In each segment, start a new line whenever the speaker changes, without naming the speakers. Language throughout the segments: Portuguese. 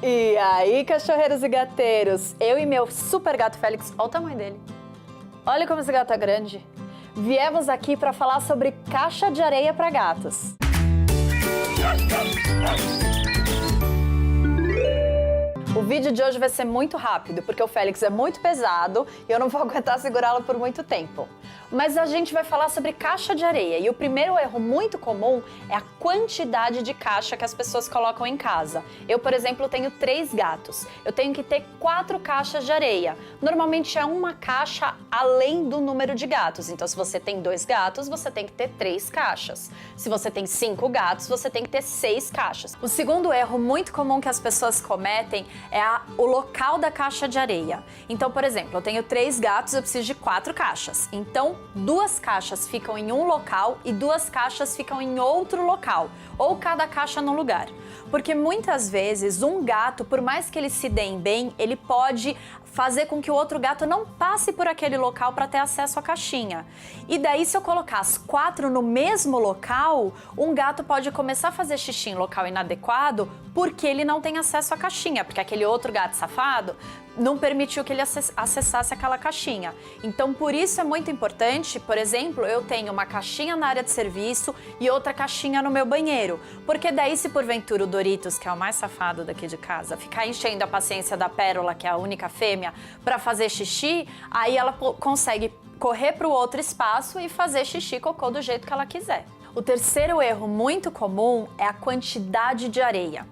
E aí, cachorreiros e gateiros? Eu e meu super gato Félix, olha o tamanho dele. Olha como esse gato é grande. Viemos aqui para falar sobre caixa de areia para gatos. O vídeo de hoje vai ser muito rápido, porque o Félix é muito pesado e eu não vou aguentar segurá-lo por muito tempo. Mas a gente vai falar sobre caixa de areia e o primeiro erro muito comum é a quantidade de caixa que as pessoas colocam em casa. Eu, por exemplo, tenho 3 gatos. Eu tenho que ter 4 caixas de areia. Normalmente é uma caixa além do número de gatos. Então, se você tem 2 gatos, você tem que ter 3 caixas. Se você tem 5 gatos, você tem que ter 6 caixas. O segundo erro muito comum que as pessoas cometem é o local da caixa de areia. Então, por exemplo, eu tenho 3 gatos, eu preciso de 4 caixas. Então, 2 caixas ficam em um local e 2 caixas ficam em outro local, ou cada caixa num lugar. Porque muitas vezes um gato, por mais que ele se deem bem, ele pode fazer com que o outro gato não passe por aquele local para ter acesso à caixinha. E daí, se eu colocar as 4 no mesmo local, um gato pode começar a fazer xixi em local inadequado porque ele não tem acesso à caixinha, porque aquele outro gato safado não permitiu que ele acessasse aquela caixinha. Então, por isso é muito importante, por exemplo, eu tenho uma caixinha na área de serviço e outra caixinha no meu banheiro. Porque daí, se porventura o Doritos, que é o mais safado daqui de casa, ficar enchendo a paciência da Pérola, que é a única fêmea, para fazer xixi, aí ela consegue correr para o outro espaço e fazer xixi e cocô do jeito que ela quiser. O terceiro erro muito comum é a quantidade de areia.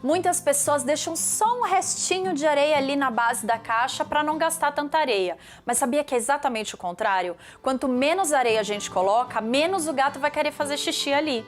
Muitas pessoas deixam só um restinho de areia ali na base da caixa para não gastar tanta areia. Mas sabia que é exatamente o contrário? Quanto menos areia a gente coloca, menos o gato vai querer fazer xixi ali.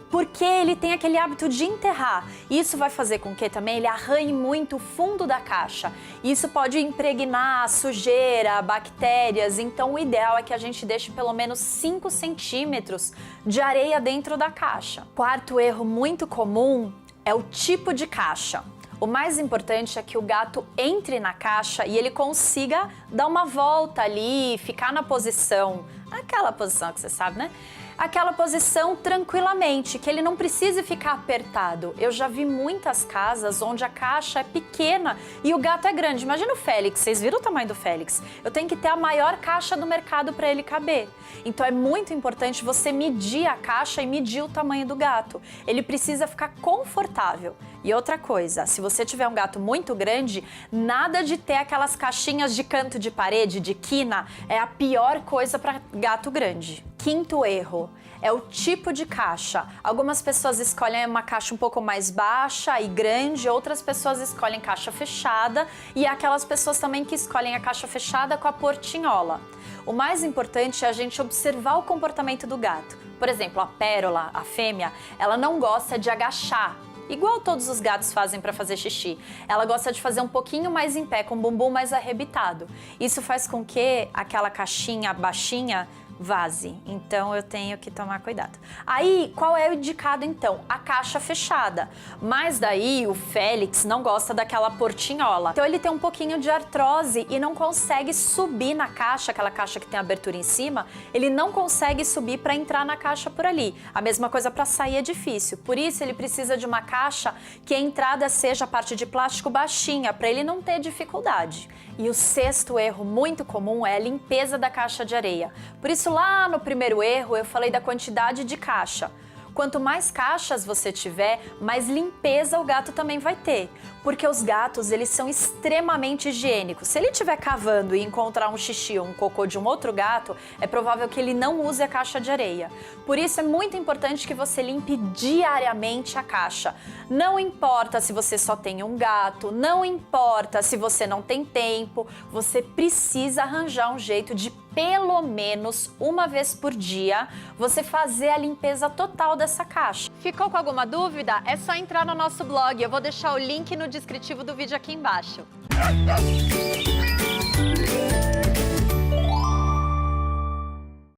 Porque ele tem aquele hábito de enterrar. Isso vai fazer com que também ele arranhe muito o fundo da caixa. Isso pode impregnar sujeira, bactérias. Então o ideal é que a gente deixe pelo menos 5 centímetros de areia dentro da caixa. Quarto erro muito comum é o tipo de caixa. O mais importante é que o gato entre na caixa e ele consiga dar uma volta ali, ficar na posição, aquela posição que você sabe, né? Aquela posição tranquilamente, que ele não precise ficar apertado. Eu já vi muitas casas onde a caixa é pequena e o gato é grande. Imagina o Félix, vocês viram o tamanho do Félix? Eu tenho que ter a maior caixa do mercado para ele caber. Então é muito importante você medir a caixa e medir o tamanho do gato. Ele precisa ficar confortável. E outra coisa, se você tiver um gato muito grande, nada de ter aquelas caixinhas de canto de parede, de quina, é a pior coisa para gato grande. Quinto erro é o tipo de caixa. Algumas pessoas escolhem uma caixa um pouco mais baixa e grande, outras pessoas escolhem caixa fechada e há aquelas pessoas também que escolhem a caixa fechada com a portinhola. O mais importante é a gente observar o comportamento do gato. Por exemplo, a Pérola, a fêmea, ela não gosta de agachar, igual todos os gatos fazem para fazer xixi. Ela gosta de fazer um pouquinho mais em pé, com o bumbum mais arrebitado. Isso faz com que aquela caixinha baixinha vaze, então eu tenho que tomar cuidado. Aí, qual é o indicado então? A caixa fechada. Mas daí o Félix não gosta daquela portinhola. Então ele tem um pouquinho de artrose e não consegue subir na caixa, aquela caixa que tem abertura em cima, ele não consegue subir para entrar na caixa por ali. A mesma coisa para sair é difícil. Por isso ele precisa de uma caixa que a entrada seja a parte de plástico baixinha, para ele não ter dificuldade. E o sexto erro muito comum é a limpeza da caixa de areia. Por isso, lá no primeiro erro, eu falei da quantidade de caixa. Quanto mais caixas você tiver, mais limpeza o gato também vai ter. Porque os gatos, eles são extremamente higiênicos. Se ele estiver cavando e encontrar um xixi ou um cocô de um outro gato, é provável que ele não use a caixa de areia. Por isso é muito importante que você limpe diariamente a caixa. Não importa se você só tem um gato, não importa se você não tem tempo, você precisa arranjar um jeito de pelo menos uma vez por dia você fazer a limpeza total dessa caixa. Ficou com alguma dúvida? É só entrar no nosso blog, eu vou deixar o link no descritivo do vídeo aqui embaixo.